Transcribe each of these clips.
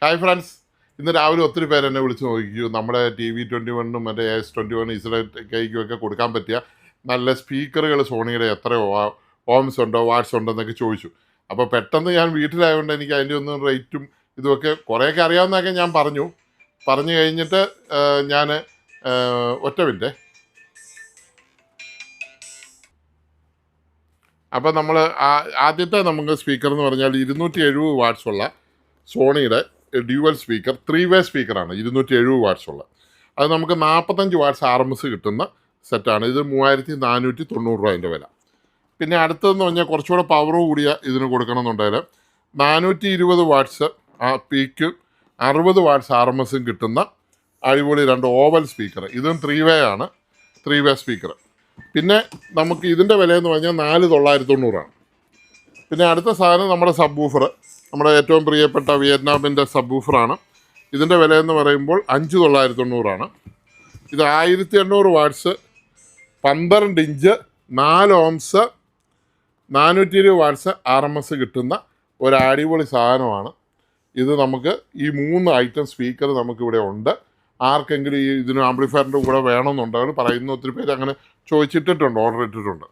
Hi friends, ഇന്ന് രാവിലെ ഒത്തിരി പേര് എന്നെ വിളിച്ച് നോക്കിക്കൂ. നമ്മുടെ TV21 മറ്റേ AS21 ഇസ്രേക്കും ഒക്കെ കൊടുക്കാൻ പറ്റിയ നല്ല സ്പീക്കറുകൾ സോണിയുടെ എത്ര ഓംസ് ഉണ്ടോ വാട്ട്സ് ഉണ്ടോ എന്നൊക്കെ ചോദിച്ചു. അപ്പോൾ പെട്ടെന്ന് ഞാൻ വീട്ടിലായതുകൊണ്ട് എനിക്ക് അതിൻ്റെ ഒന്നും റേറ്റും ഇതുമൊക്കെ കുറേയൊക്കെ അറിയാവുന്നതൊക്കെ ഞാൻ പറഞ്ഞു കഴിഞ്ഞിട്ട് ഞാൻ ഒറ്റ മിനിറ്റ്. അപ്പോൾ നമ്മൾ ആദ്യത്തെ നമുക്ക് സ്പീക്കർ എന്ന് പറഞ്ഞാൽ 270 വാട്ട്സ് ഉള്ള സോണിയുടെ ഡ്യുവൽ സ്പീക്കർ 3-വേ സ്പീക്കറാണ്. 270 വാട്ട്സ് ഉള്ള അത് നമുക്ക് 45 വാട്ട്സ് RMS കിട്ടുന്ന സെറ്റാണ്. ഇത് 3490 അതിൻ്റെ വില. പിന്നെ അടുത്തതെന്ന് പറഞ്ഞാൽ കുറച്ചുകൂടെ പവർ കൂടിയ ഇതിന് കൊടുക്കണമെന്നുണ്ടെങ്കിൽ 420 വാട്ട്സ് പീക്കും 60 വാട്ട്സ് RMSും കിട്ടുന്ന അടിപൊളി 2 ഓവൽ സ്പീക്കർ. ഇതും 3-വേ ആണ്, 3-വേ സ്പീക്കർ. പിന്നെ നമുക്ക് ഇതിൻ്റെ വിലയെന്ന് പറഞ്ഞാൽ 4990 പിന്നെ അടുത്ത സാധനം നമ്മുടെ സബ് വൂഫർ, നമ്മുടെ ഏറ്റവും പ്രിയപ്പെട്ട വിയറ്റ്നാമിൻ്റെ സബ് വൂഫറാണ്. ഇതിൻ്റെ വിലയെന്ന് പറയുമ്പോൾ 5990 ഇത് 1800 watts 12 inch 4 ohms 420 watts RMS കിട്ടുന്ന ഒരു അടിപൊളി സാധനമാണ് ഇത്. നമുക്ക് ഈ 3 ഐറ്റം സ്പീക്കർ നമുക്കിവിടെ ഉണ്ട്. ആർക്കെങ്കിലും ഈ ഇതിന് ആംപ്ലിഫയറിൻ്റെ കൂടെ വേണമെന്നുണ്ടെങ്കിൽ പറയുന്ന ഒത്തിരി പേര് അങ്ങനെ ചോദിച്ചിട്ടുണ്ട്, ഓർഡർ ഇട്ടിട്ടുണ്ട്.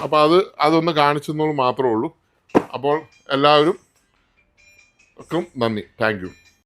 അപ്പോൾ അതൊന്ന് കാണിച്ചെന്നുള്ളൂ മാത്രമേ ഉള്ളൂ. അപ്പോൾ എല്ലാവരും നന്ദി, താങ്ക് യു.